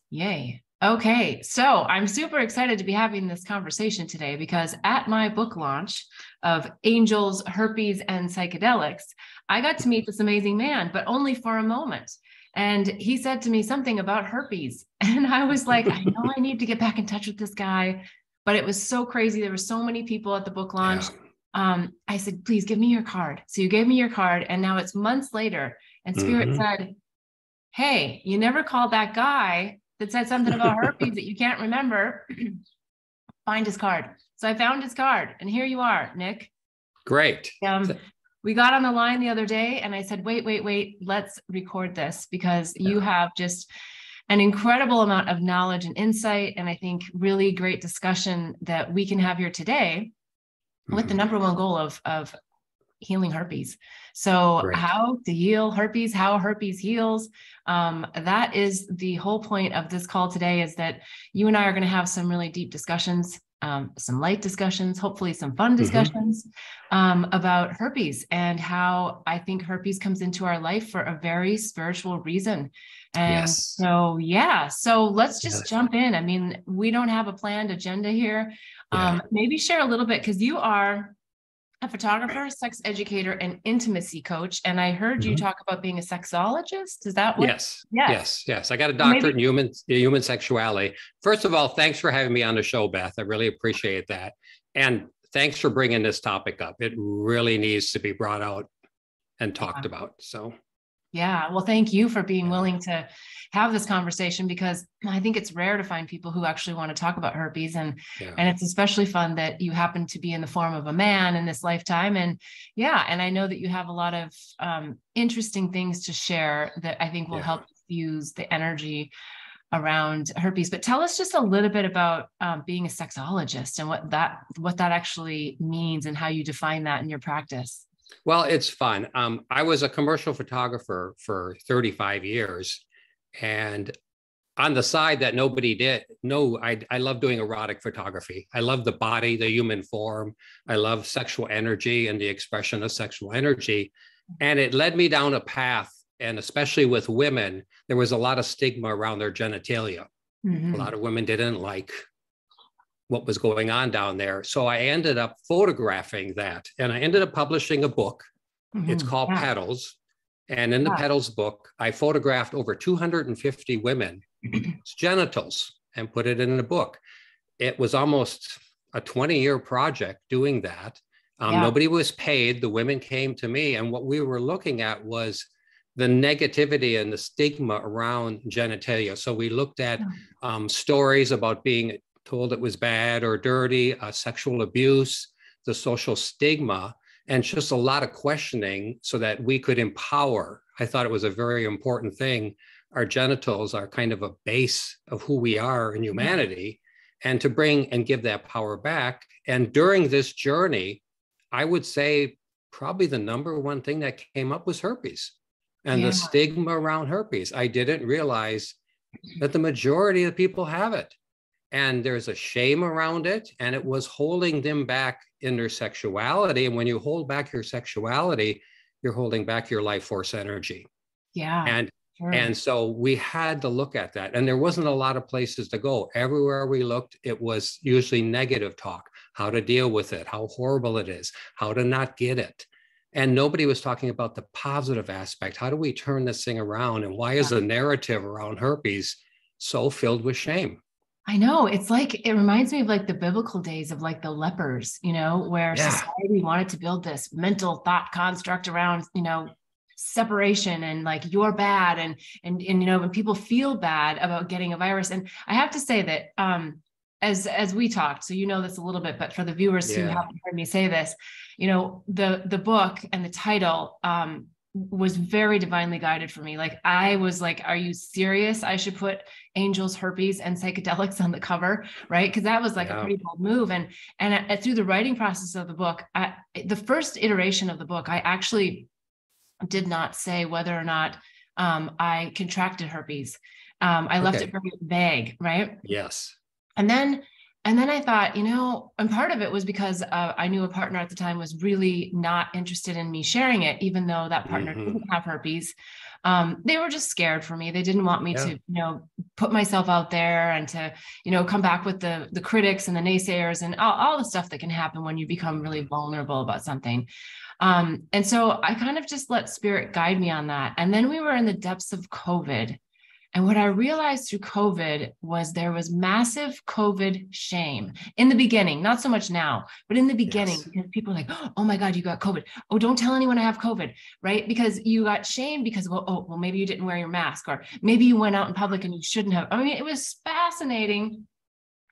Yay. Okay. So I'm super excited to be having this conversation today because at my book launch of Angels, Herpes, and Psychedelics, I got to meet this amazing man, but only for a moment. And he said to me something about herpes. And I was like, I know I need to get back in touch with this guy, but it was so crazy. There were so many people at the book launch. Yeah. I said, please give me your card. So you gave me your card. And now it's months later. And Spirit said, hey, you never called that guy that said something about herpes that you can't remember. Find his card. So I found his card. And here you are, Nick. Great. We got on the line the other day and I said, wait, let's record this because you have just an incredible amount of knowledge and insight. And I think really great discussion that we can have here today with the number one goal of healing herpes. So Great. How to heal herpes, how herpes heals. That is the whole point of this call today, is that you and I are going to have some really deep discussions, some light discussions, hopefully some fun discussions about herpes and how I think herpes comes into our life for a very spiritual reason. And so let's just jump in. I mean, we don't have a planned agenda here. Maybe share a little bit, because you are a photographer, sex educator, and intimacy coach. And I heard you talk about being a sexologist. Is that what? Yes. I got a doctorate in human sexuality. First of all, thanks for having me on the show, Beth. I really appreciate that. And thanks for bringing this topic up. It really needs to be brought out and talked about. So. Yeah. Well, thank you for being willing to have this conversation, because I think it's rare to find people who actually want to talk about herpes. And it's especially fun that you happen to be in the form of a man in this lifetime. And I know that you have a lot of interesting things to share that I think will help fuse the energy around herpes. But tell us just a little bit about being a sexologist and what that actually means and how you define that in your practice. Well, it's fun. I was a commercial photographer for 35 years. And on the side that nobody did, I love doing erotic photography. I love the body, the human form. I love sexual energy and the expression of sexual energy. And it led me down a path. And especially with women, there was a lot of stigma around their genitalia. A lot of women didn't like what was going on down there. So I ended up photographing that. And I ended up publishing a book. It's called Petals. And in the Petals book, I photographed over 250 women's genitals and put it in the book. It was almost a 20-year project doing that. Nobody was paid. The women came to me. And what we were looking at was the negativity and the stigma around genitalia. So we looked at stories about being told it was bad or dirty, sexual abuse, the social stigma, and just a lot of questioning so that we could empower. I thought it was a very important thing. Our genitals are kind of a base of who we are in humanity, and to bring and give that power back. And during this journey, I would say probably the number one thing that came up was herpes and the stigma around herpes. I didn't realize that the majority of people have it. And there's a shame around it, and it was holding them back in their sexuality. And when you hold back your sexuality, you're holding back your life force energy. And so we had to look at that. And there wasn't a lot of places to go. Everywhere we looked, it was usually negative talk, how to deal with it, how horrible it is, how to not get it. And nobody was talking about the positive aspect. How do we turn this thing around? And why is the narrative around herpes so filled with shame? I know. It's like, it reminds me of like the biblical days of like the lepers, where society wanted to build this mental thought construct around, separation and like you're bad. And when people feel bad about getting a virus. And I have to say that as we talked, so this a little bit, but for the viewers who haven't heard me say this, the book and the title was very divinely guided for me. Like I was like, are you serious? I should put Angels, Herpes, and Psychedelics on the cover, right? Because that was like a pretty bold move. And through the writing process of the book, the first iteration of the book, I actually did not say whether or not I contracted herpes. I left it very vague, right? Yes. And then And then I thought, and part of it was because I knew a partner at the time was really not interested in me sharing it, even though that partner didn't have herpes. They were just scared for me. They didn't want me to, put myself out there and to, come back with the critics and the naysayers and all the stuff that can happen when you become really vulnerable about something. And so I kind of just let spirit guide me on that. And then we were in the depths of COVID. And what I realized through COVID was there was massive COVID shame in the beginning, not so much now, but in the beginning, because people are like, oh my God, you got COVID. Oh, don't tell anyone I have COVID, right? Because you got shamed because, well, maybe you didn't wear your mask, or maybe you went out in public and you shouldn't have. I mean, it was fascinating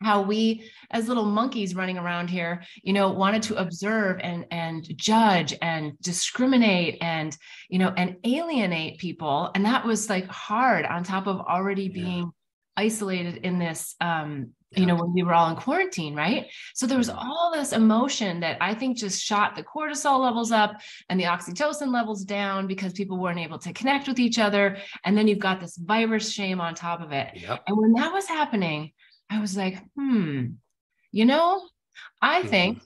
how we, as little monkeys running around here, wanted to observe and judge and discriminate and, and alienate people. And that was like hard on top of already being isolated in this, when we were all in quarantine, right? So there was all this emotion that I think just shot the cortisol levels up and the oxytocin levels down because people weren't able to connect with each other. And then you've got this virus shame on top of it. Yep. And when that was happening, I was like, I think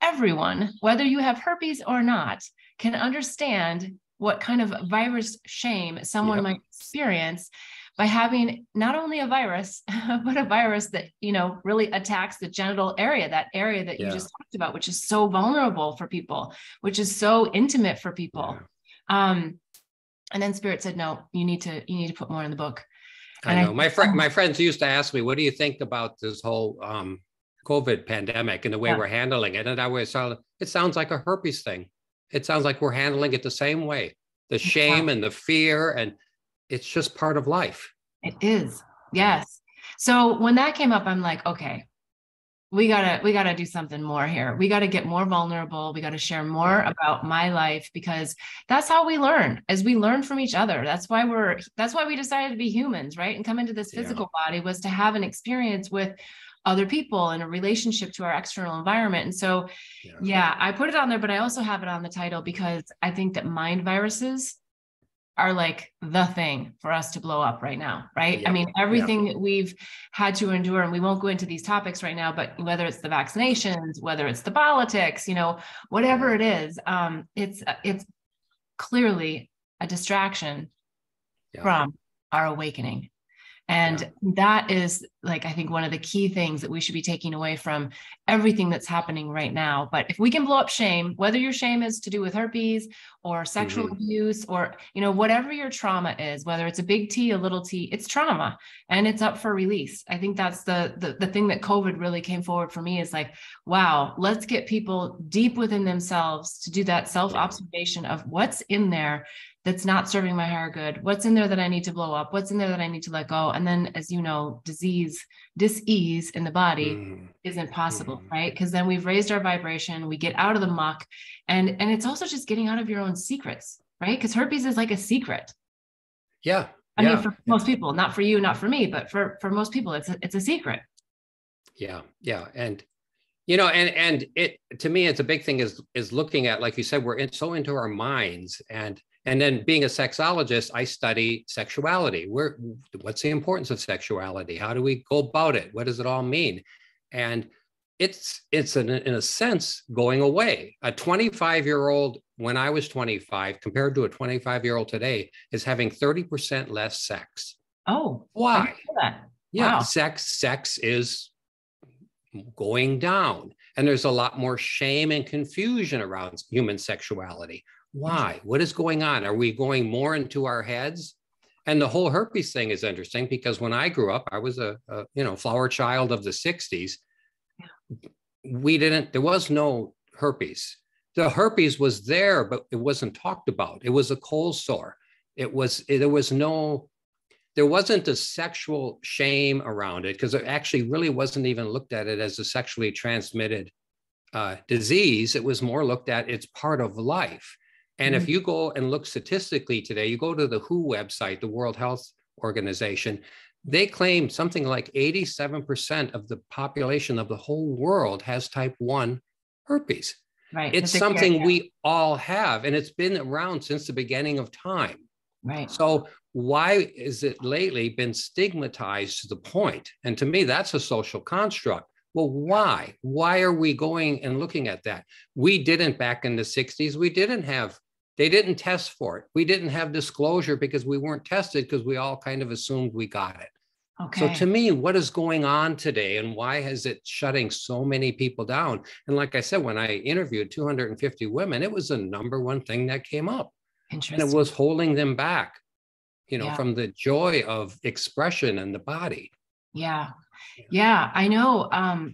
everyone, whether you have herpes or not, can understand what kind of virus shame someone might experience by having not only a virus, but a virus that, really attacks the genital area, that area that you just talked about, which is so vulnerable for people, which is so intimate for people. And then Spirit said, no, you need to put more in the book. I know. My friends used to ask me, what do you think about this whole COVID pandemic and the way we're handling it? And I always thought, it sounds like a herpes thing. It sounds like we're handling it the same way. The shame and the fear, and it's just part of life. It is. Yes. So when that came up, I'm like, okay, we gotta do something more here. We got to get more vulnerable. We got to share more about my life, because that's how we learn, as we learn from each other. That's why we decided to be humans, right? And come into this physical body was to have an experience with other people and a relationship to our external environment. And so, I put it on there, but I also have it on the title because I think that mind viruses are like the thing for us to blow up right now, right? I mean, everything that we've had to endure, and we won't go into these topics right now, but whether it's the vaccinations, whether it's the politics, whatever it is, it's clearly a distraction from our awakening. And that is, like, I think one of the key things that we should be taking away from everything that's happening right now. But if we can blow up shame, whether your shame is to do with herpes or sexual abuse or, whatever your trauma is, whether it's a big T, a little t, it's trauma and it's up for release. I think that's the thing that COVID really came forward for me, is like, wow, let's get people deep within themselves to do that self-observation of what's in there that's not serving my higher good, what's in there that I need to blow up, what's in there that I need to let go. And then, as you know, dis-ease in the body isn't possible, right? Because then we've raised our vibration, we get out of the muck, and it's also just getting out of your own secrets, right? Because herpes is like a secret. I mean, for most people, not for you, not for me, but for most people, it's a secret. And and it, to me, it's a big thing is looking at, like you said, we're so into our minds, and then being a sexologist, I study sexuality. What's the importance of sexuality? How do we go about it? What does it all mean? And it's in a sense going away. A 25-year-old when I was 25 compared to a 25-year-old today is having 30% less sex. Oh, why? I know that. Yeah, Wow. sex is going down, and there's a lot more shame and confusion around human sexuality. Why? What is going on? Are we going more into our heads? And the whole herpes thing is interesting, because when I grew up, I was a flower child of the 60s. There was no herpes. The herpes was there, but it wasn't talked about. It was a cold sore. There wasn't a sexual shame around it, because it actually really wasn't even looked at it as a sexually transmitted disease. It was more looked at, it's part of life. And if you go and look statistically today, you go to the WHO website, the World Health Organization, they claim something like 87% of the population of the whole world has type 1 herpes. Right. It's something we all have, and it's been around since the beginning of time. Right. So why is it lately been stigmatized to the point? And to me, that's a social construct. Well, why? Why are we going and looking at that? We didn't back in the 60s. They didn't test for it. We didn't have disclosure because we weren't tested, because we all kind of assumed we got it. Okay. So to me, what is going on today, and why is it shutting so many people down? And like I said, when I interviewed 250 women, it was the number one thing that came up. Interesting. And it was holding them back, Yeah. from the joy of expression in the body. Yeah. Yeah. I know.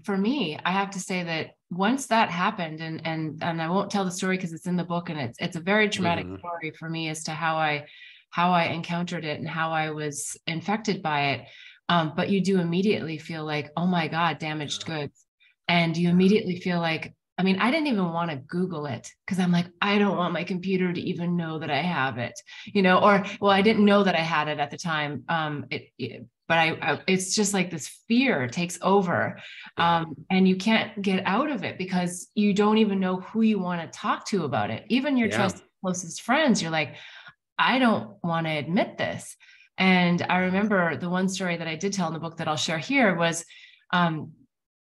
For me, I have to say that once that happened, and I won't tell the story because it's in the book, and it's a very traumatic story for me as to how I encountered it and how I was infected by it. But you do immediately feel like, oh my God, damaged goods. And you immediately feel like, I mean, I didn't even want to Google it because I'm like, I don't want my computer to even know that I have it, or, well, I didn't know that I had it at the time. But it's just like this fear takes over, and you can't get out of it because you don't even know who you want to talk to about it. Even your trusted closest friends, you're like, I don't want to admit this. And I remember the one story that I did tell in the book that I'll share here was,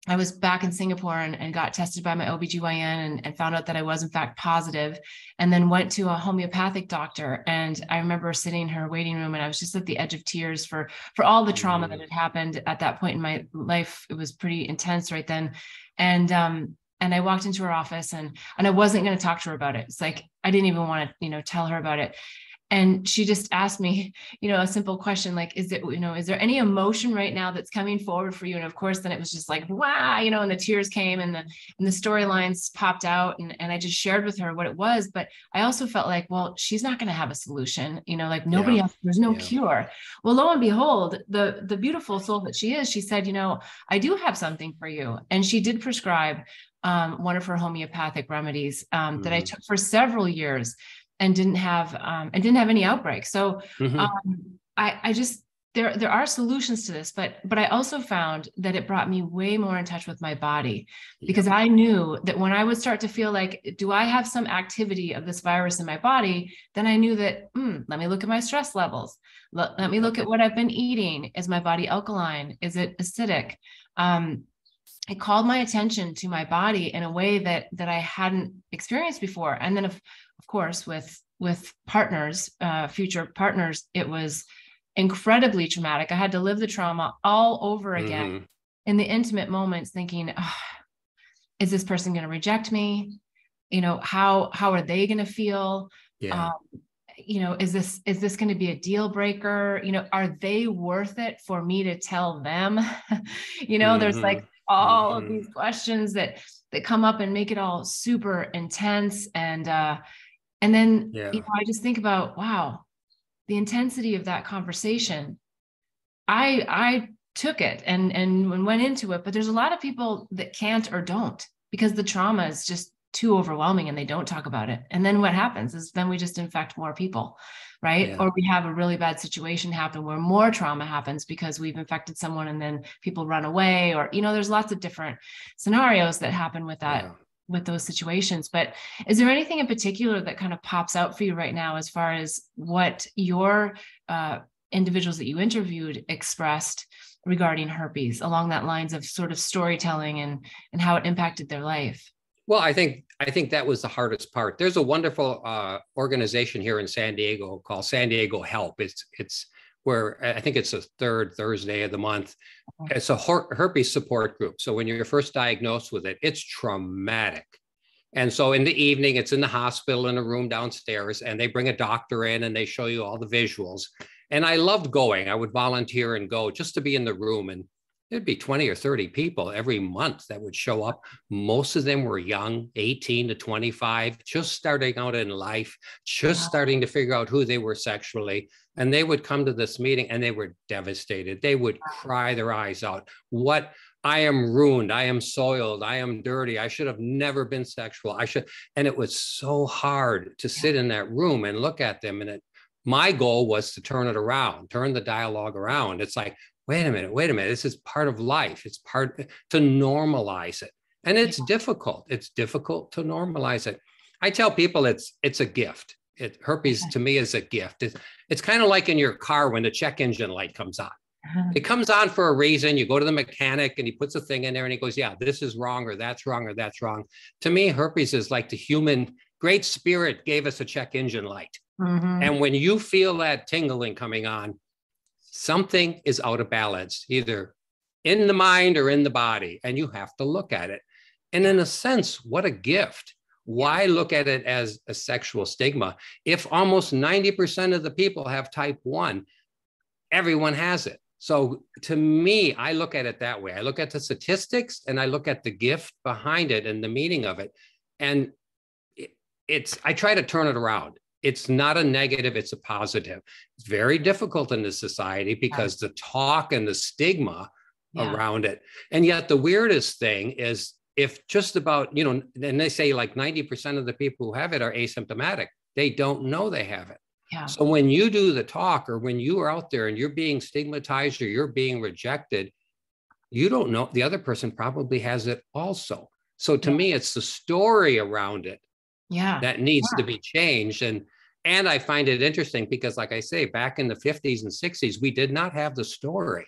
I was back in Singapore and got tested by my OBGYN and found out that I was in fact positive, and then went to a homeopathic doctor. And I remember sitting in her waiting room, and I was just at the edge of tears for all the trauma that had happened at that point in my life. It was pretty intense right then. And I walked into her office, and I wasn't going to talk to her about it. It's like, I didn't even want to, tell her about it. And she just asked me, a simple question, like, is there any emotion right now that's coming forward for you? And of course, then it was just like, wow, and the tears came, and the storylines popped out, and I just shared with her what it was. But I also felt like, well, she's not going to have a solution, like nobody else, there's no cure. Well, lo and behold, the beautiful soul that she is, she said, I do have something for you. And she did prescribe one of her homeopathic remedies that I took for several years, and didn't have any outbreaks. So I just, there are solutions to this, but I also found that it brought me way more in touch with my body, because I knew that when I would start to feel like, do I have some activity of this virus in my body? Then I knew that, let me look at my stress levels. Let me look at what I've been eating. Is my body alkaline? Is it acidic? It called my attention to my body in a way that I hadn't experienced before. And then of course, with partners, future partners, it was incredibly traumatic. I had to live the trauma all over again in the intimate moments, thinking, is this person going to reject me? How are they going to feel? Yeah. Is this going to be a deal breaker? Are they worth it for me to tell them? There's like all of these questions that come up and make it all super intense. And then, I just think about, wow, the intensity of that conversation. I took it and went into it, but there's a lot of people that can't or don't, because the trauma is just too overwhelming and they don't talk about it. And then what happens is then we just infect more people, right? Or we have a really bad situation happen where more trauma happens because we've infected someone, and then people run away, or, there's lots of different scenarios that happen with that. With those situations. But is there anything in particular that kind of pops out for you right now as far as what your individuals that you interviewed expressed regarding herpes, along that lines of sort of storytelling and how it impacted their life? Well, I think that was the hardest part. There's a wonderful organization here in San Diego called San Diego Help. It's where I think it's the third Thursday of the month. It's a herpes support group. So when you're first diagnosed with it, it's traumatic. And so in the evening, it's in the hospital in a room downstairs, and they bring a doctor in and they show you all the visuals. And I loved going. I would volunteer and go just to be in the room. And there'd be 20 or 30 people every month that would show up. Most of them were young, 18 to 25, just starting out in life, just starting to figure out who they were sexually. And they would come to this meeting and they were devastated. They would cry their eyes out. I am ruined. I am soiled. I am dirty. I should have never been sexual. And it was so hard to sit in that room and look at them. And my goal was to turn it around, turn the dialogue around. It's like, wait a minute, this is part of life. It's to normalize it. And it's difficult. It's difficult to normalize it. I tell people it's a gift. Herpes to me is a gift. It's kind of like in your car when the check engine light comes on. It comes on for a reason. You go to the mechanic and he puts a thing in there and he goes, yeah, this is wrong, or that's wrong, or that's wrong. To me, herpes is like the human great spirit gave us a check engine light. And when you feel that tingling coming on, something is out of balance, either in the mind or in the body, and you have to look at it. And in a sense, what a gift. Why look at it as a sexual stigma? If almost 90% of the people have type 1, everyone has it. So to me, I look at it that way. I look at the statistics and I look at the gift behind it and the meaning of it. And I try to turn it around. It's not a negative, it's a positive. It's very difficult in this society because the talk and the stigma around it. And yet the weirdest thing is, if just about, and they say like 90% of the people who have it are asymptomatic, they don't know they have it. Yeah. So when you do the talk, or when you are out there and you're being stigmatized or you're being rejected, you don't know, the other person probably has it also. So to me, it's the story around it that needs to be changed. And I find it interesting because, like I say, back in the 50s and 60s, we did not have the story.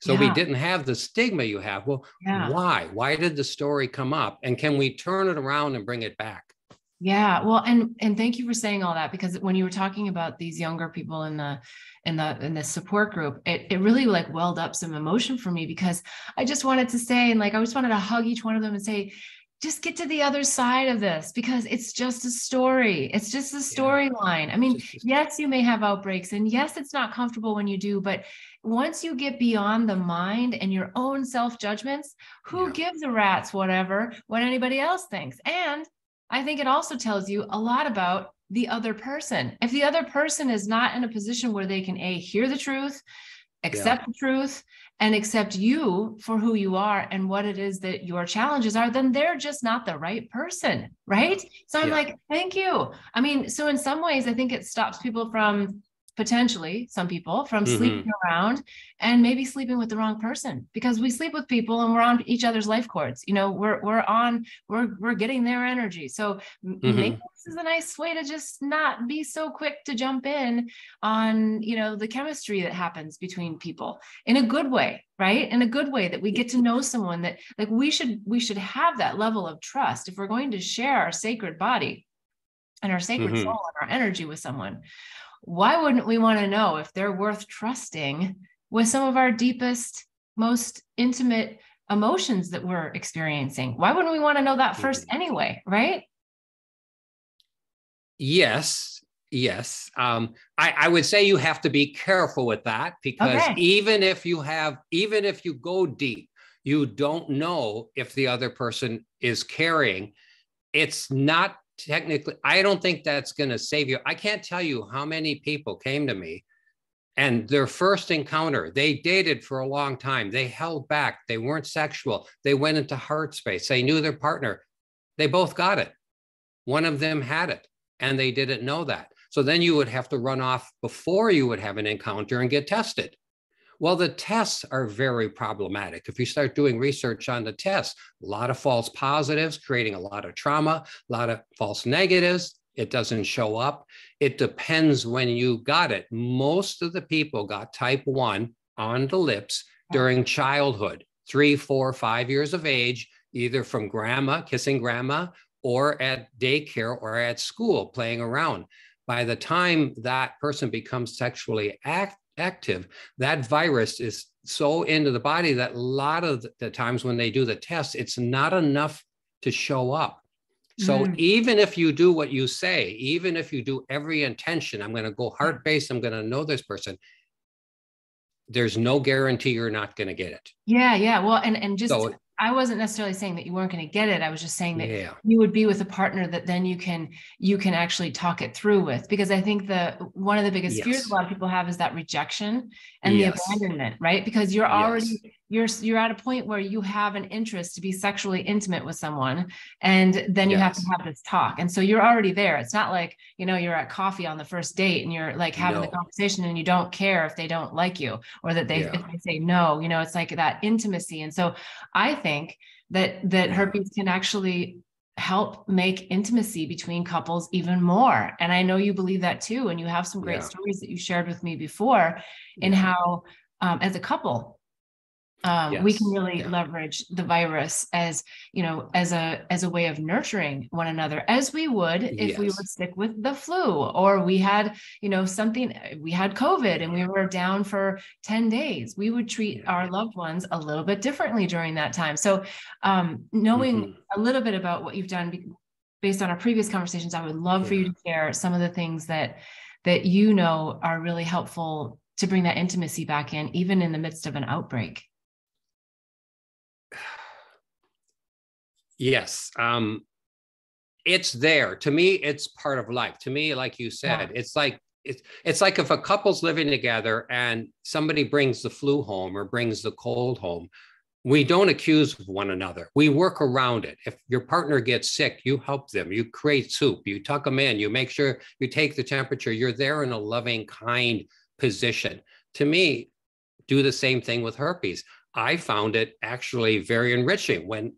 So we didn't have the stigma you have. Well, why? Why did the story come up? And can we turn it around and bring it back? Yeah. Well, and thank you for saying all that, because when you were talking about these younger people in the support group, it really like welled up some emotion for me, because I just wanted to say, and like, I just wanted to hug each one of them and say, just get to the other side of this, because it's just a story. It's just a storyline. I mean, yes, you may have outbreaks, and yes, it's not comfortable when you do, but once you get beyond the mind and your own self-judgments, who gives a rat's whatever what anybody else thinks? And I think it also tells you a lot about the other person. If the other person is not in a position where they can hear the truth, accept the truth, and accept you for who you are and what it is that your challenges are, then they're just not the right person, right? So I'm like, thank you. I mean, so in some ways, I think it stops people from, potentially some people, from sleeping around and maybe sleeping with the wrong person, because we sleep with people and we're on each other's life cords. We're getting their energy. So maybe this is a nice way to just not be so quick to jump in on, the chemistry that happens between people in a good way, right? In a good way, that we get to know someone, that like we should have that level of trust if we're going to share our sacred body and our sacred soul and our energy with someone. Why wouldn't we want to know if they're worth trusting with some of our deepest, most intimate emotions that we're experiencing? Why wouldn't we want to know that first anyway, right? Yes. I would say you have to be careful with that, because even if you go deep, you don't know if the other person is carrying. It's not technically, I don't think that's going to save you. I can't tell you how many people came to me and their first encounter, they dated for a long time. They held back. They weren't sexual. They went into heart space. They knew their partner. They both got it. One of them had it, and they didn't know that. So then you would have to run off before you would have an encounter and get tested. Well, the tests are very problematic. If you start doing research on the tests, a lot of false positives, creating a lot of trauma, a lot of false negatives. It doesn't show up. It depends when you got it. Most of the people got type 1 on the lips during childhood, 3, 4, 5 years of age, either from grandma, kissing grandma, or at daycare or at school playing around. By the time that person becomes sexually active, that virus is so into the body that a lot of the times when they do the test, it's not enough to show up. So even if you do what you say, even if you do every intention, I'm going to go heart-based, I'm going to know this person, there's no guarantee you're not going to get it. Yeah. Well, and just, so, I wasn't necessarily saying that you weren't going to get it. I was just saying that you would be with a partner that then you can actually talk it through with, because I think one of the biggest fears a lot of people have is that rejection and the abandonment, right? Because you're already, you're at a point where you have an interest to be sexually intimate with someone, and then you have to have this talk. And so you're already there. It's not like, you're at coffee on the first date and you're like having the conversation and you don't care if they don't like you, or that if they say no, it's like that intimacy. And so I think that herpes can actually help make intimacy between couples even more. And I know you believe that too. And you have some great stories that you shared with me before in how as a couple, we can really leverage the virus as, as a way of nurturing one another, as we would if we were sick with the flu, or we had, we had COVID and we were down for 10 days. We would treat our loved ones a little bit differently during that time. So knowing a little bit about what you've done based on our previous conversations, I would love for you to share some of the things that are really helpful to bring that intimacy back in, even in the midst of an outbreak. Yes. It's there. To me, it's part of life. To me, like you said, it's like if a couple's living together and somebody brings the flu home or brings the cold home, we don't accuse one another. We work around it. If your partner gets sick, you help them. You create soup. You tuck them in. You make sure you take the temperature. You're there in a loving, kind position. To me, do the same thing with herpes. I found it actually very enriching when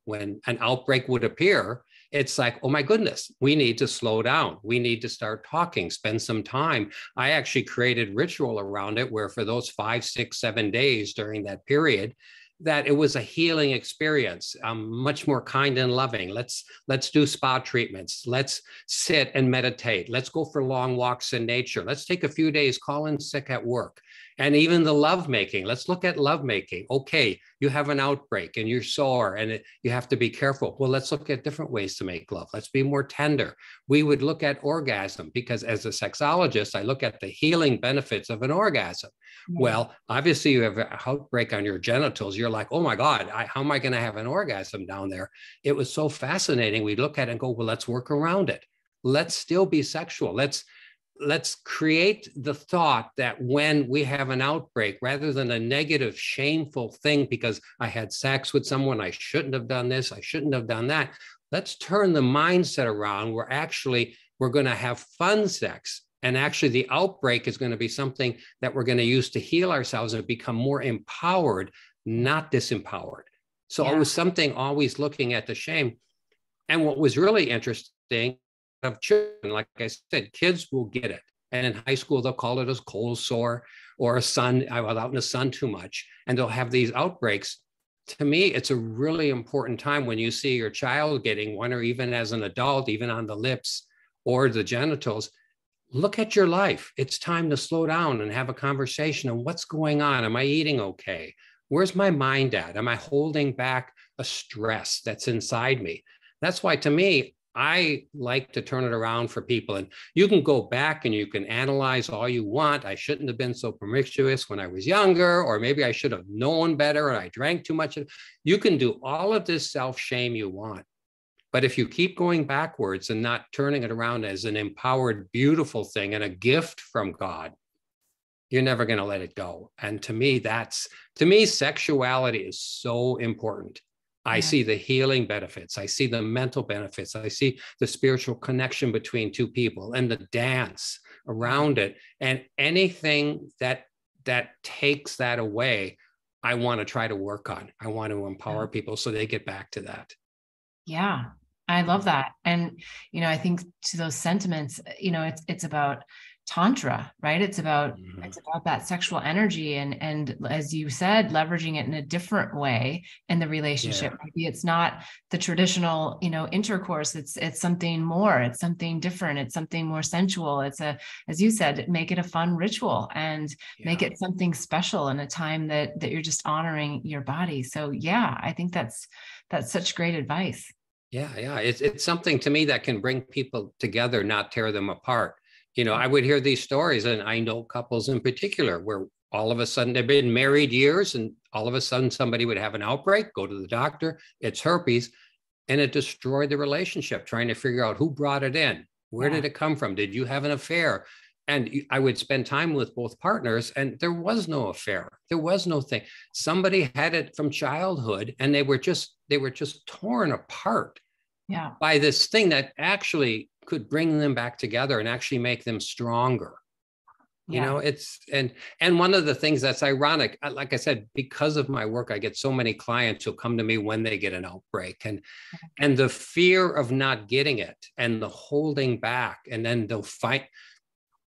an outbreak would appear. It's like, oh my goodness, we need to slow down. We need to start talking, spend some time. I actually created ritual around it where for those 5, 6, 7 days during that period, that it was a healing experience, much more kind and loving. Let's do spa treatments. Let's sit and meditate. Let's go for long walks in nature. Let's take a few days, call in sick at work. And even the lovemaking. Let's look at lovemaking. Okay, you have an outbreak and you're sore and you have to be careful. Well, let's look at different ways to make love. Let's be more tender. We would look at orgasm because as a sexologist, I look at the healing benefits of an orgasm. Well, obviously you have an outbreak on your genitals. You're like, oh my God, how am I going to have an orgasm down there? It was so fascinating. We look at it and go, well, let's work around it. Let's still be sexual. Let's create the thought that when we have an outbreak, rather than a negative, shameful thing, because I had sex with someone, I shouldn't have done this, I shouldn't have done that. Let's turn the mindset around where actually we're going to have fun sex. And actually the outbreak is going to be something that we're going to use to heal ourselves and become more empowered, not disempowered. So it was something always looking at the shame. And what was really interesting of children, like I said, kids will get it. And in high school, they'll call it a cold sore or a sun. I was out in the sun too much. And they'll have these outbreaks. To me, it's a really important time when you see your child getting one, or even as an adult, even on the lips or the genitals. Look at your life. It's time to slow down and have a conversation on what's going on. Am I eating okay? Where's my mind at? Am I holding back a stress that's inside me? That's why, to me, I like to turn it around for people. And you can go back and you can analyze all you want. I shouldn't have been so promiscuous when I was younger, or maybe I should have known better and I drank too much. You can do all of this self-shame you want. But if you keep going backwards and not turning it around as an empowered, beautiful thing and a gift from God, you're never going to let it go. And to me, sexuality is so important. I see the healing benefits. I see the mental benefits. I see the spiritual connection between two people and the dance around it. And anything that takes that away, I want to try to work on. I want to empower people so they get back to that. Yeah, I love that. And, I think to those sentiments, it's about Tantra, right? It's about that sexual energy. And as you said, leveraging it in a different way in the relationship. Maybe it's not the traditional, intercourse. It's something more, it's something different. It's something more sensual. As you said, make it a fun ritual and make it something special in a time that you're just honoring your body. So I think that's such great advice. Yeah. It's something to me that can bring people together, not tear them apart. I would hear these stories, and I know couples in particular where all of a sudden they've been married years and all of a sudden somebody would have an outbreak, go to the doctor, it's herpes, and it destroyed the relationship, trying to figure out who brought it in. Where did it come from? Did you have an affair? And I would spend time with both partners and there was no affair. There was no thing. Somebody had it from childhood and they were just torn apart by this thing that actually could bring them back together and actually make them stronger. It's, and one of the things that's ironic, like I said, because of my work, I get so many clients who come to me when they get an outbreak and the fear of not getting it and the holding back, and then they'll fight.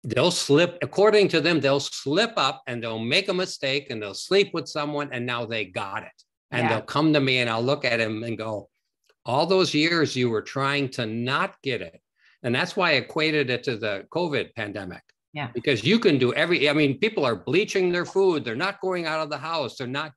they'll slip, according to them, they'll slip up and they'll make a mistake and they'll sleep with someone and now they got it. And they'll come to me and I'll look at him and go, all those years you were trying to not get it. And that's why I equated it to the COVID pandemic. Yeah. Because you can do people are bleaching their food. They're not going out of the house. They're not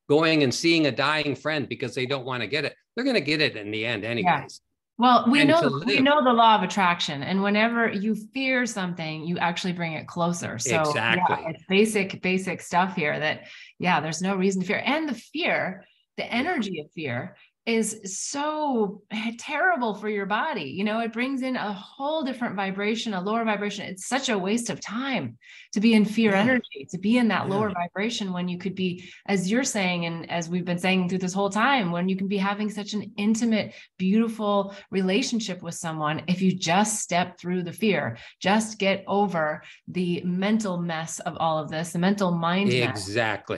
going and seeing a dying friend because they don't want to get it. They're going to get it in the end anyways. Yeah. Well, we know the law of attraction, and whenever you fear something, you actually bring it closer. So exactly. It's basic stuff here that, there's no reason to fear. And the energy of fear is so terrible for your body. It brings in a whole different vibration, a lower vibration. It's such a waste of time to be in fear energy, to be in that lower vibration when you could be, as you're saying, and as we've been saying through this whole time, when you can be having such an intimate, beautiful relationship with someone. If you just step through the fear, just get over the mental mess of all of this, the mental mind mess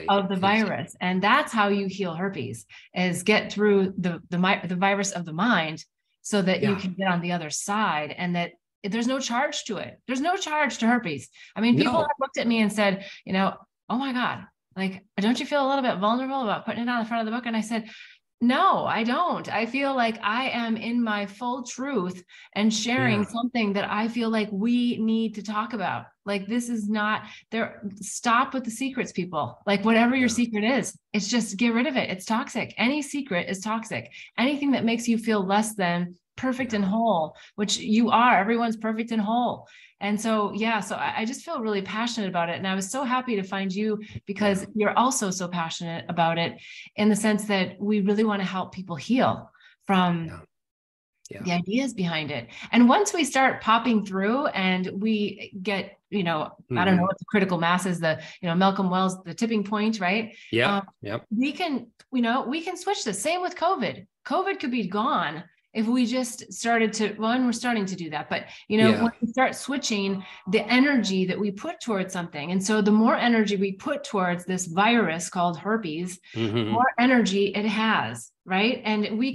of the virus. And that's how you heal herpes, is get through the virus of the mind so that you can get on the other side, and that there's no charge to it. There's no charge to herpes. I mean, people have looked at me and said, oh my God, like, don't you feel a little bit vulnerable about putting it on the front of the book? And I said, no, I don't. I feel like I am in my full truth and sharing something that I feel like we need to talk about. Like, this is not there. Stop with the secrets, people. Like, whatever your secret is, it's just get rid of it. It's toxic. Any secret is toxic. Anything that makes you feel less than perfect and whole, which you are, everyone's perfect and whole. And so, so I just feel really passionate about it. And I was so happy to find you, because you're also so passionate about it, in the sense that we really want to help people heal from the ideas behind it. And once we start popping through and we get, I don't know what the critical mass is, the, Malcolm Wells, the tipping point, right? We can, we can switch this. Same with COVID. COVID could be gone if we just started to, and we're starting to do that, but when we start switching the energy that we put towards something. And so the more energy we put towards this virus called herpes, more energy it has, right? And we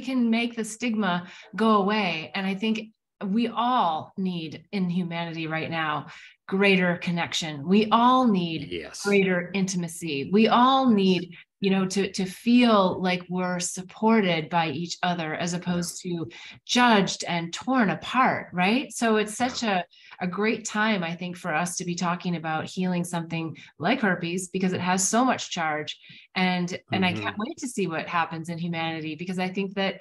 can make the stigma go away. And I think we all need, in humanity right now, greater connection. We all need greater intimacy. We all need, to feel like we're supported by each other, as opposed to judged and torn apart, right? So it's such a great time, I think, for us to be talking about healing something like herpes, because it has so much charge. And I can't wait to see what happens in humanity, because I think that,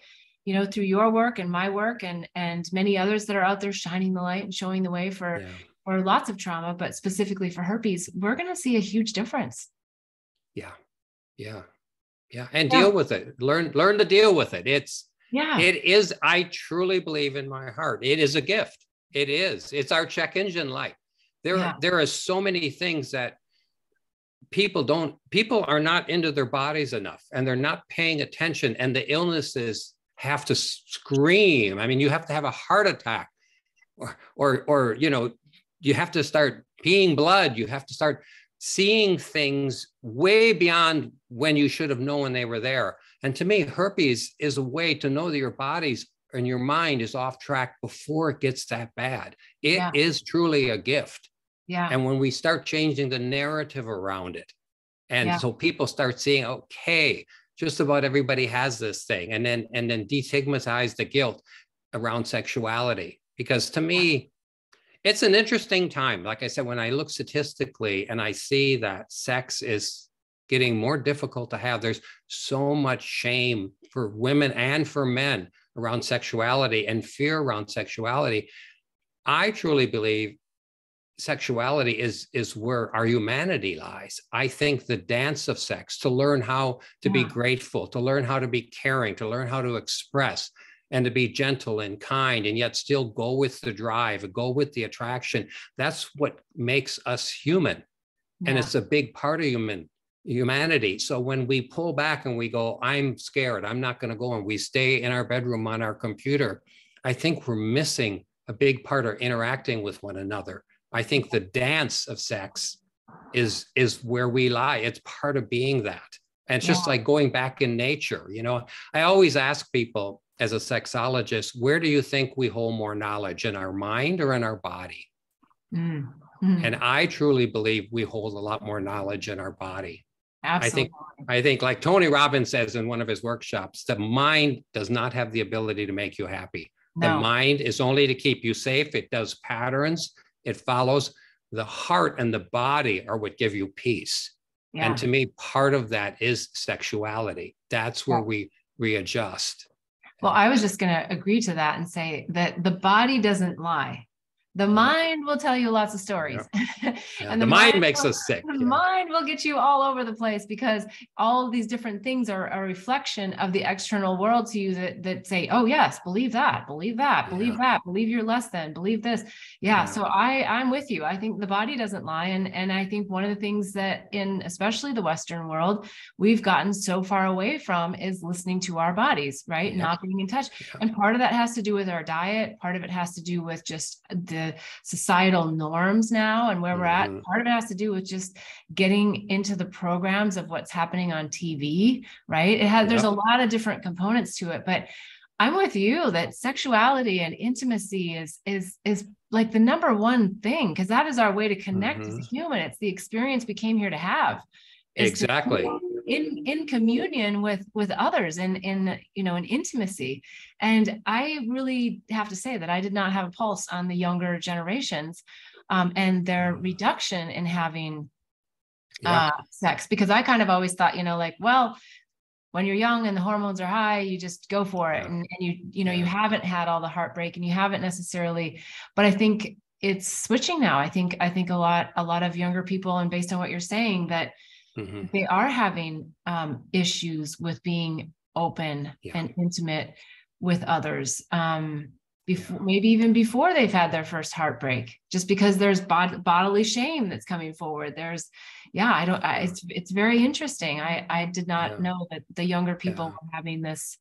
through your work and my work and many others that are out there shining the light and showing the way for lots of trauma, but specifically for herpes, we're going to see a huge difference. And deal with it. Learn to deal with it. It is, I truly believe in my heart, it is a gift. It's our check engine light. There are so many things that people are not into their bodies enough, and they're not paying attention, and the illnesses have to scream. I mean, you have to have a heart attack, or you have to start peeing blood. You have to start seeing things way beyond when you should have known they were there. And to me, herpes is a way to know that your body's and your mind is off track before it gets that bad. It is truly a gift. And when we start changing the narrative around it, and so people start seeing, okay, just about everybody has this thing, and then destigmatize the guilt around sexuality. Because to me, it's an interesting time. Like I said, when I look statistically and I see that sex is getting more difficult to have, there's so much shame for women and for men around sexuality and fear around sexuality. I truly believe sexuality is where our humanity lies. I think the dance of sex, to learn how to be grateful, to learn how to be caring, to learn how to express, and to be gentle and kind, and yet still go with the drive, go with the attraction. That's what makes us human. And it's a big part of humanity. So when we pull back and we go, I'm scared, I'm not going to go, and we stay in our bedroom on our computer, I think we're missing a big part of interacting with one another. I think the dance of sex is where we lie. It's part of being that. And it's just like going back in nature. I always ask people, as a sexologist, where do you think we hold more knowledge, in our mind or in our body? Mm. Mm. And I truly believe we hold a lot more knowledge in our body. Absolutely. I think like Tony Robbins says in one of his workshops, the mind does not have the ability to make you happy. The No. mind is only to keep you safe. It does patterns, it follows. The heart and the body are what give you peace. Yeah. And to me, part of that is sexuality. That's where we readjust. Well, I was just going to agree to that and say that the body doesn't lie. The mind will tell you lots of stories. Yeah. And the mind makes us sick. The mind will get you all over the place, because all of these different things are a reflection of the external world to you that say, oh yes, believe that, believe that, believe that, believe you're less than, believe this. Yeah. So I'm with you. I think the body doesn't lie. And I think one of the things that in especially the Western world, we've gotten so far away from is listening to our bodies, right? Not being in touch. And part of that has to do with our diet. Part of it has to do with just the societal norms now and where we're at. Part of it has to do with just getting into the programs of what's happening on TV, right? There's a lot of different components to it, but I'm with you that sexuality and intimacy is like the number one thing, because that is our way to connect as a human. It's the experience we came here to have. Exactly. In communion with others and in intimacy. And I really have to say that I did not have a pulse on the younger generations and their reduction in having sex, because I kind of always thought, well, when you're young and the hormones are high, you just go for it. And you haven't had all the heartbreak, and you haven't necessarily, but I think it's switching now. I think a lot of younger people, and based on what you're saying, that they are having issues with being open and intimate with others, maybe even before they've had their first heartbreak, just because there's bodily shame that's coming forward. It's very interesting. I did not know that the younger people were having this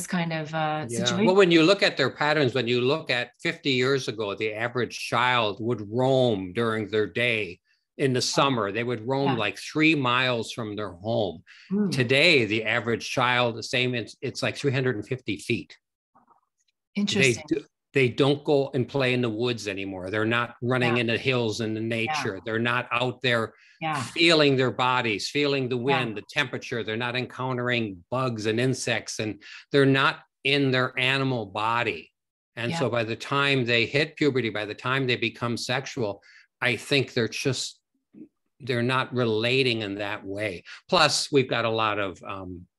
kind of situation. Well, when you look at their patterns, when you look at 50 years ago, the average child would roam during their day. In the summer, they would roam like 3 miles from their home. Today, the average child, the same, it's like 350 feet. Interesting. They don't go and play in the woods anymore. They're not running in the hills and the nature. They're not out there feeling their bodies, feeling the wind, the temperature. They're not encountering bugs and insects, and they're not in their animal body. And so by the time they hit puberty, by the time they become sexual, I think they're not relating in that way. Plus, we've got a lot of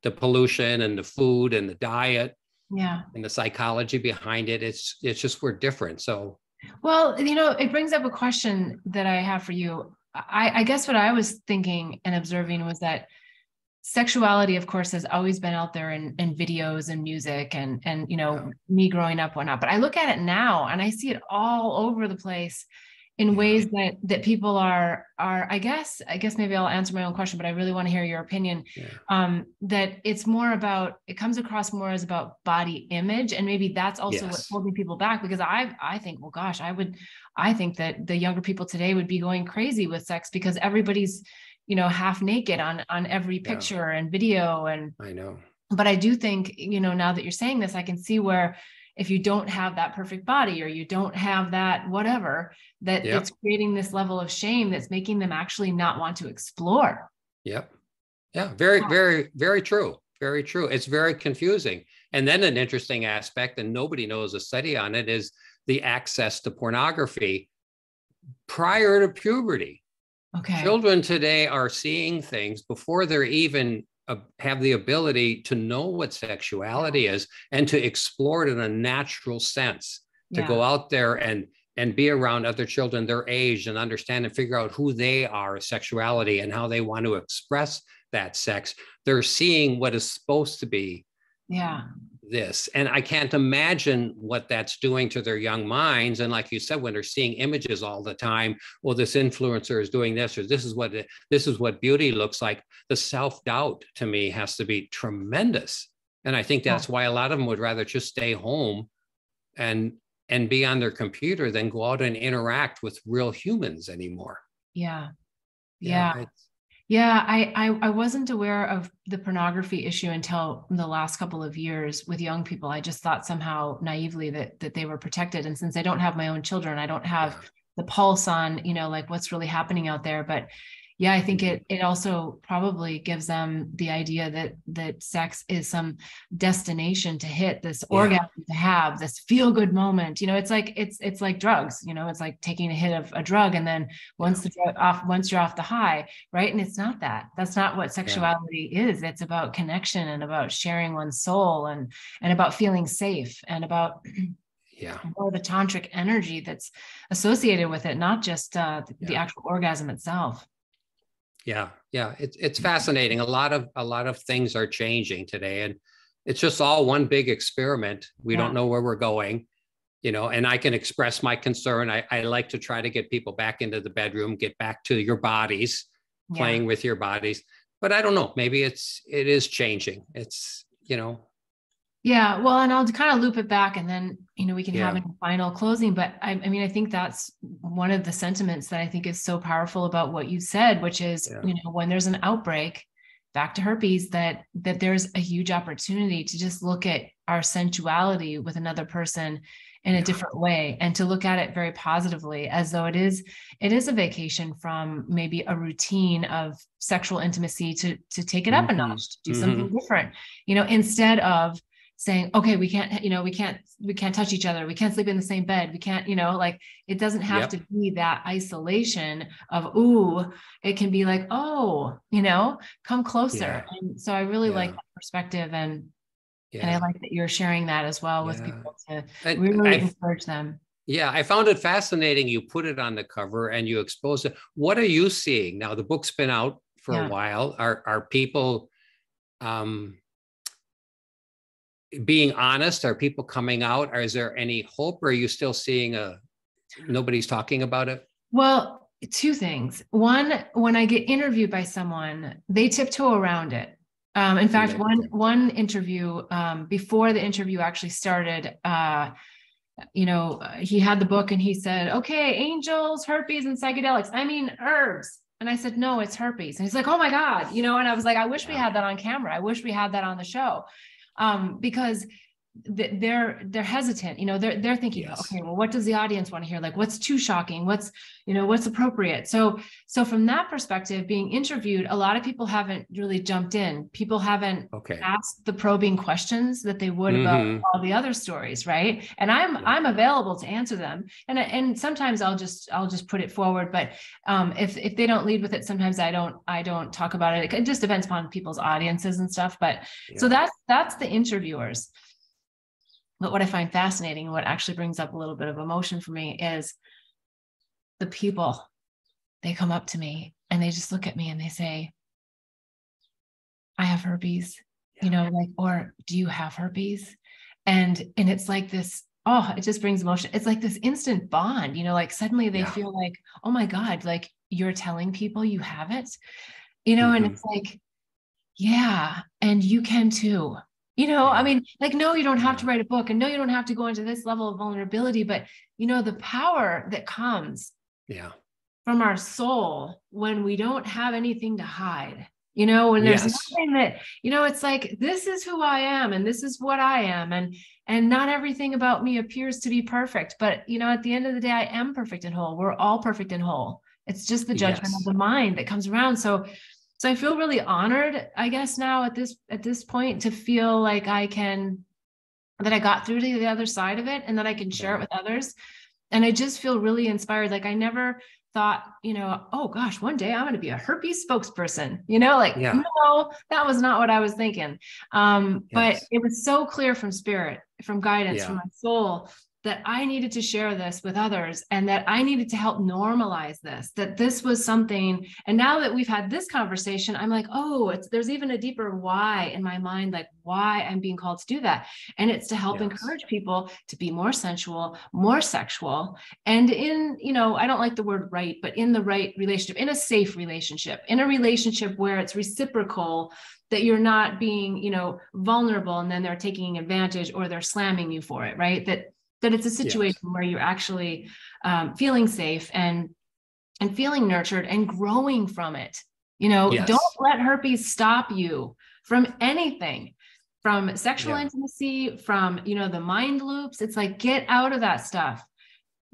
the pollution and the food and the diet and the psychology behind it. It's just, we're different. So, well, it brings up a question that I have for you. I guess what I was thinking and observing was that sexuality, of course, has always been out there in videos and music and me growing up, whatnot. But I look at it now and I see it all over the place in ways that people are, I guess maybe I'll answer my own question, but I really want to hear your opinion, that it comes across more as about body image. And maybe that's also what's holding people back, because I think, well, gosh, I think that the younger people today would be going crazy with sex because everybody's, half naked on every picture and video. And I know, but I do think, now that you're saying this, I can see where, if you don't have that perfect body, or you don't have that whatever, that it's creating this level of shame that's making them actually not want to explore. Yeah. Very, very, very true. Very true. It's very confusing. And then an interesting aspect, and nobody knows a study on it, is the access to pornography prior to puberty. Okay. Children today are seeing things before they're even have the ability to know what sexuality is and to explore it in a natural sense, to go out there and be around other children their age and understand and figure out who they are, sexuality, and how they want to express that sex. They're seeing what is supposed to be this. And I can't imagine what that's doing to their young minds. And like you said, when they're seeing images all the time, well, this influencer is doing this, or this is what beauty looks like. The self-doubt to me has to be tremendous. And I think that's why a lot of them would rather just stay home and be on their computer than go out and interact with real humans anymore. I wasn't aware of the pornography issue until the last couple of years with young people. I just thought somehow naively that they were protected. And since I don't have my own children, I don't have the pulse on, you know, like what's really happening out there. But yeah, I think it also probably gives them the idea that sex is some destination to hit, this orgasm to have, this feel good moment. You know, it's like drugs. You know, it's like taking a hit of a drug, and then once you're off the high, right? And it's not that. That's not what sexuality is. It's about connection and about sharing one's soul and about feeling safe and about or the tantric energy that's associated with it, not just the actual orgasm itself. Yeah. It's fascinating. A lot of things are changing today, and it's just all one big experiment. We don't know where we're going, you know, and I can express my concern. I like to try to get people back into the bedroom, get back to your bodies, playing with your bodies. But I don't know, maybe it is changing. It's, you know. Yeah, well, and I'll kind of loop it back, and then, you know, we can have a final closing. But I mean, I think that's one of the sentiments that I think is so powerful about what you said, which is, you know, when there's an outbreak, back to herpes, that there's a huge opportunity to just look at our sensuality with another person in a different way, and to look at it very positively, as though it is a vacation from maybe a routine of sexual intimacy to take it up a notch, to do something different, you know, instead of saying, okay, we can't touch each other. We can't sleep in the same bed. We can't, you know, like, it doesn't have to be that isolation of, ooh, it can be like, oh, you know, come closer. And so I really like that perspective. And I like that you're sharing that as well with people to really encourage them. Yeah, I found it fascinating. You put it on the cover and you exposed it. What are you seeing now? The book's been out for a while. Are people being honest? Are people coming out? Or is there any hope? Or are you still seeing nobody's talking about it? Well, two things. One, when I get interviewed by someone, they tiptoe around it. In fact, one interview, before the interview actually started, you know, he had the book and he said, okay, angels, herpes, and psychedelics. I mean, herbs. And I said, no, it's herpes. And he's like, oh my God, you know, and I was like, I wish we had that on camera. I wish we had that on the show. Because they're hesitant, you know, they're thinking, okay, well, what does the audience want to hear? Like, what's too shocking? What's appropriate? So from that perspective, being interviewed, a lot of people haven't really jumped in. People haven't asked the probing questions that they would about all the other stories. Right. And I'm available to answer them. And sometimes I'll just put it forward. But, if they don't lead with it, sometimes I don't talk about it. It just depends upon people's audiences and stuff. But so that's the interviewers. But what I find fascinating, what actually brings up a little bit of emotion for me, is the people. They come up to me and they just look at me and they say, I have herpes, you know, like, or do you have herpes? And it's like this, it just brings emotion. It's like this instant bond, you know, like suddenly they feel like, oh my God, like, you're telling people you have it, you know, and it's like, yeah, and you can too. You know, I mean, like, no, you don't have to write a book, and no, you don't have to go into this level of vulnerability, but, you know, the power that comes from our soul when we don't have anything to hide, you know, when there's nothing that, you know, it's like, this is who I am and this is what I am. And not everything about me appears to be perfect, but, you know, at the end of the day, I am perfect and whole. We're all perfect and whole. It's just the judgment of the mind that comes around. So I feel really honored, I guess, now at this point, to feel like that I got through to the other side of it and that I can share it with others. And I just feel really inspired. Like, I never thought, you know, oh gosh, one day I'm going to be a herpes spokesperson, you know, like, no, that was not what I was thinking. But it was so clear from spirit, from guidance, from my soul, that I needed to share this with others, and that I needed to help normalize this, that this was something. And now that we've had this conversation, I'm like, oh, there's even a deeper why in my mind, like why I'm being called to do that. And it's to help encourage people to be more sensual, more sexual, and in, you know, I don't like the word right, but in the right relationship, in a safe relationship, in a relationship where it's reciprocal, that you're not being, you know, vulnerable and then they're taking advantage or they're slamming you for it, right? That it's a situation where you're actually feeling safe and feeling nurtured and growing from it. You know, don't let herpes stop you from anything, from sexual intimacy, from, you know, the mind loops. It's like, get out of that stuff.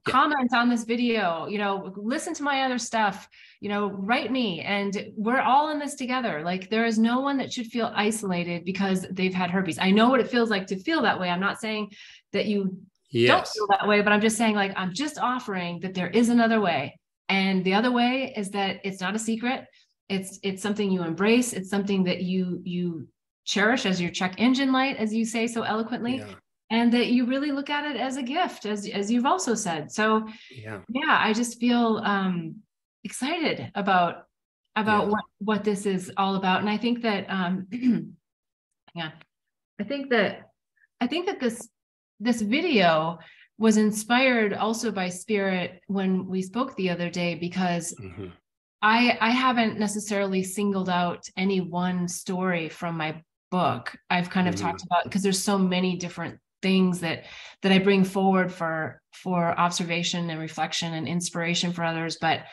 comment on this video, listen to my other stuff, write me, and we're all in this together. Like, there is no one that should feel isolated because they've had herpes. I know what it feels like to feel that way. I'm not saying that you don't feel that way, but I'm just saying, like, I'm just offering that there is another way. And the other way is that it's not a secret. It's something you embrace. It's something that you cherish as your check engine light, as you say so eloquently, and that you really look at it as a gift, as you've also said. So I just feel excited about what this is all about. And I think that I think that this video was inspired also by Spirit when we spoke the other day, because I haven't necessarily singled out any one story from my book. I've kind of talked about, because there's so many different things that I bring forward for observation and reflection and inspiration for others. But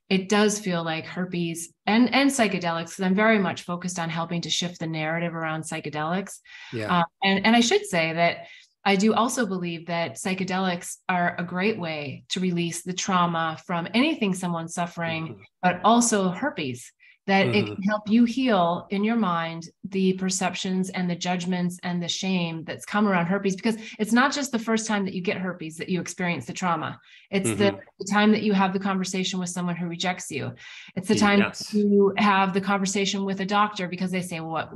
it does feel like herpes and psychedelics, because I'm very much focused on helping to shift the narrative around psychedelics. And I should say that I do also believe that psychedelics are a great way to release the trauma from anything someone's suffering, but also herpes, that it can help you heal in your mind the perceptions and the judgments and the shame that's come around herpes, because it's not just the first time that you get herpes that you experience the trauma. It's the time that you have the conversation with someone who rejects you. It's the time you have the conversation with a doctor because they say, well,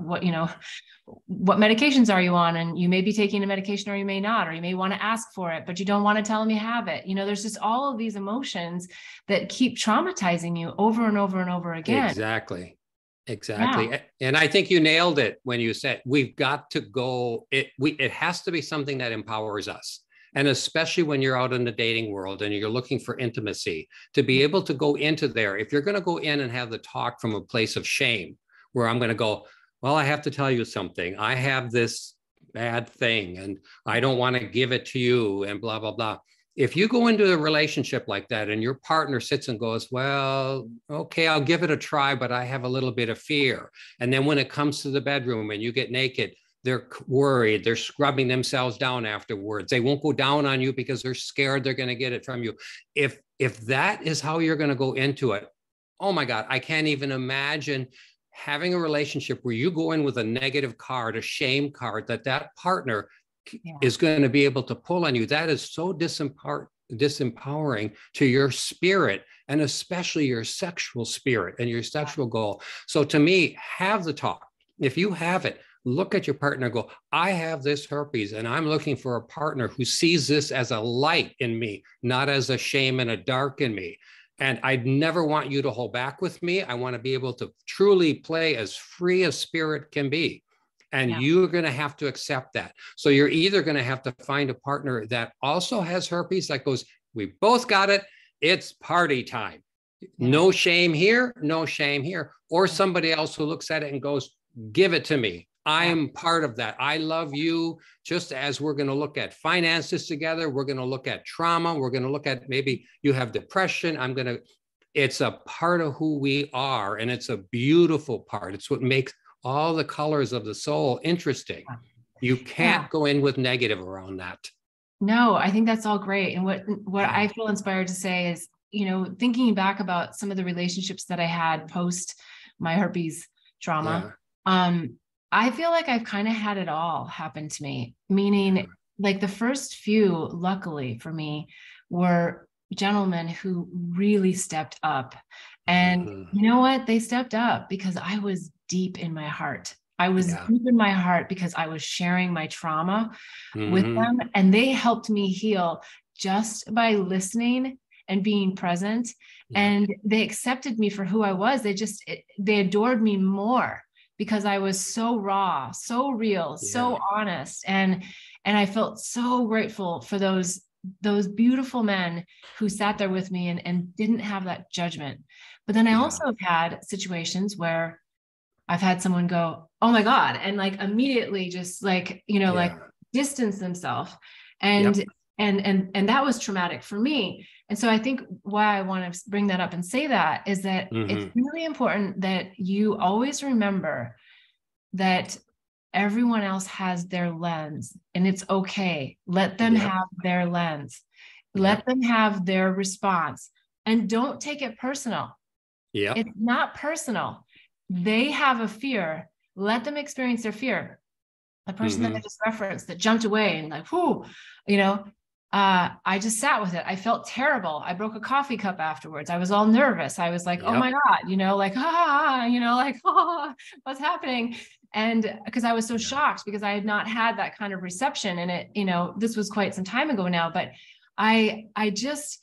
what medications are you on? And you may be taking a medication, or you may not, or you may want to ask for it, but you don't want to tell them you have it. There's just all of these emotions that keep traumatizing you over and over and over again. Exactly. Yeah. And I think you nailed it when you said we've got to go. It has to be something that empowers us. And especially when you're out in the dating world and you're looking for intimacy, to be able to go into there. If you're going to go in and have the talk from a place of shame, where I'm going to go, well, I have to tell you something. I have this bad thing and I don't want to give it to you and blah, blah, blah. If you go into a relationship like that and your partner sits and goes, well, okay, I'll give it a try, but I have a little bit of fear. And then when it comes to the bedroom and you get naked, they're worried, they're scrubbing themselves down afterwards. They won't go down on you because they're scared they're going to get it from you. If that is how you're going to go into it, oh my God, I can't even imagine having a relationship where you go in with a negative card, a shame card, that partner is going to be able to pull on you. That is so disempowering to your spirit, and especially your sexual spirit and your sexual goal. So to me, have the talk. If you have it, look at your partner and go, I have this herpes and I'm looking for a partner who sees this as a light in me, not as a shame and a dark in me. And I'd never want you to hold back with me. I want to be able to truly play as free as spirit can be. And you're going to have to accept that. So you're either going to have to find a partner that also has herpes, that goes, we both got it. It's party time. No shame here, no shame here. Or somebody else who looks at it and goes, give it to me. I am part of that. I love you. Just as we're going to look at finances together, we're going to look at trauma. We're going to look at, maybe you have depression. It's a part of who we are. And it's a beautiful part. It's what makes all the colors of the soul interesting. You can't go in with negative around that. No, I think that's all great. And what I feel inspired to say is, thinking back about some of the relationships that I had post my herpes trauma, I feel like I've kind of had it all happen to me, meaning like the first few, luckily for me, were gentlemen who really stepped up. And you know what? They stepped up because I was deep in my heart. I was deep in my heart because I was sharing my trauma with them, and they helped me heal just by listening and being present. And they accepted me for who I was. They adored me more, because I was so raw, so real, so honest. And I felt so grateful for those beautiful men who sat there with me and didn't have that judgment. But then I also have had situations where I've had someone go, oh my God, and like immediately just like, like distance themselves. And that was traumatic for me. And so I think why I want to bring that up and say that is that it's really important that you always remember that everyone else has their lens, and it's okay. Let them have their lens. Let them have their response, and don't take it personal. Yeah. It's not personal. They have a fear. Let them experience their fear. The person that I just referenced that jumped away and like, whoo, you know, I just sat with it. I felt terrible. I broke a coffee cup afterwards. I was all nervous. I was like, oh my God, you know, like, you know, like, what's happening? And because I was so shocked because I had not had that kind of reception. And it, you know, this was quite some time ago now, but I just,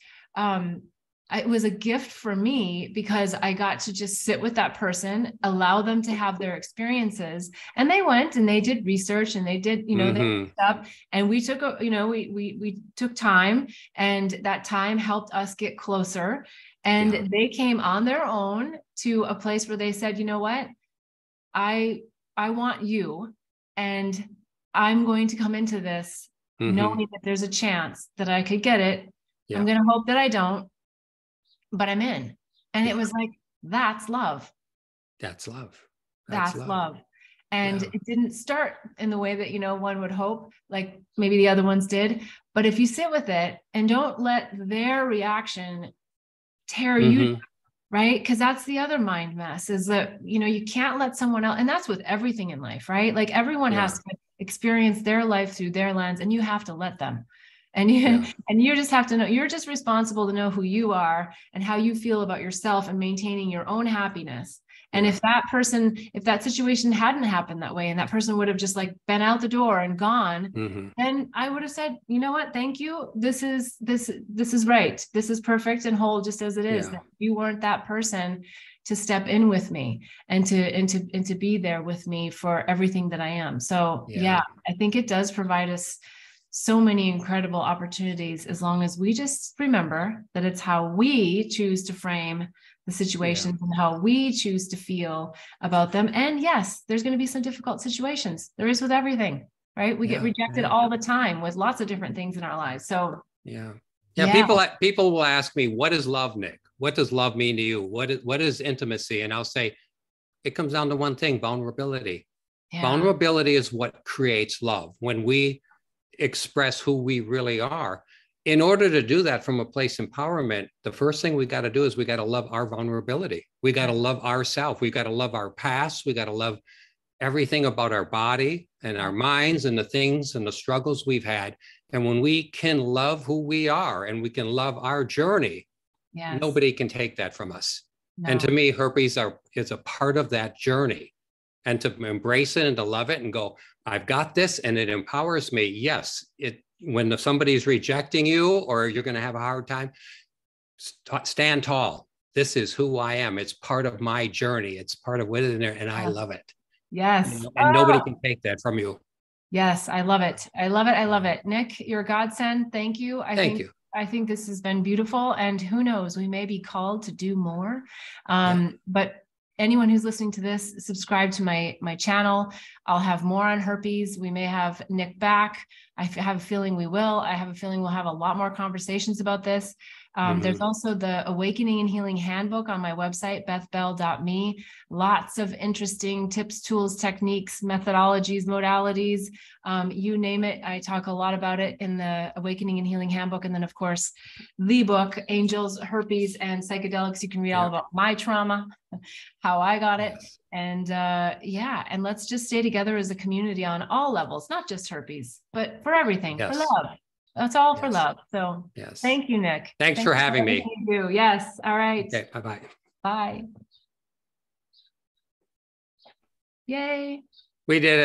it was a gift for me because I got to just sit with that person, allow them to have their experiences. And they went and they did research and they did, you know, they looked up, and we took, you know, we took time, and that time helped us get closer. And they came on their own to a place where they said, you know what, I want you, and I'm going to come into this knowing that there's a chance that I could get it. I'm going to hope that I don't, but I'm in. And it was like, that's love. That's love. That's love. And it didn't start in the way that, you know, one would hope, like maybe the other ones did. But if you sit with it and don't let their reaction tear you down, right? Because that's the other mind mess, is that, you know, you can't let someone else, and that's with everything in life, right? Like everyone has to experience their life through their lens, and you have to let them. And you just have to know, you're just responsible to know who you are and how you feel about yourself and maintaining your own happiness. And if that situation hadn't happened that way, and that person would have just like been out the door and gone, then I would have said, you know what, thank you. This is right. This is perfect and whole just as it is. That you weren't that person to step in with me and to be there with me for everything that I am. So I think it does provide us so many incredible opportunities, as long as we just remember that it's how we choose to frame the situations and how we choose to feel about them. And yes, there's going to be some difficult situations. There is with everything, right? We get rejected all the time with lots of different things in our lives. So people will ask me, what is love, Nick? What does love mean to you? What is intimacy? And I'll say, it comes down to one thing: vulnerability. Vulnerability is what creates love. When we express who we really are. In order to do that from a place of empowerment, the first thing we got to do is we got to love our vulnerability. We got to love ourselves. We got to love our past. We got to love everything about our body and our minds and the things and the struggles we've had. And when we can love who we are and we can love our journey, nobody can take that from us. And to me, herpes is a part of that journey. And to embrace it and to love it and go, I've got this, and it empowers me. Yes, when somebody's rejecting you or you're going to have a hard time, stand tall. This is who I am. It's part of my journey. It's part of what is in there, and I love it. Yes. You know, and nobody can take that from you. Yes, I love it. I love it. I love it. Nick, you're a godsend. Thank you. Thank you. I think this has been beautiful, and who knows, we may be called to do more. But anyone who's listening to this, subscribe to my channel. I'll have more on herpes. We may have Nick back. I have a feeling we will. I have a feeling we'll have a lot more conversations about this. There's also the Awakening and Healing Handbook on my website, bethbell.me. Lots of interesting tips, tools, techniques, methodologies, modalities, you name it. I talk a lot about it in the Awakening and Healing Handbook. And then, of course, the book, Angels, Herpes, and Psychedelics. You can read all about my trauma, how I got it. And and let's just stay together as a community on all levels, not just herpes, but for everything, for love. That's all for love. So thank you, Nick. Thanks for having me. Yes. All right. Okay. Bye-bye. Bye. Yay. We did it.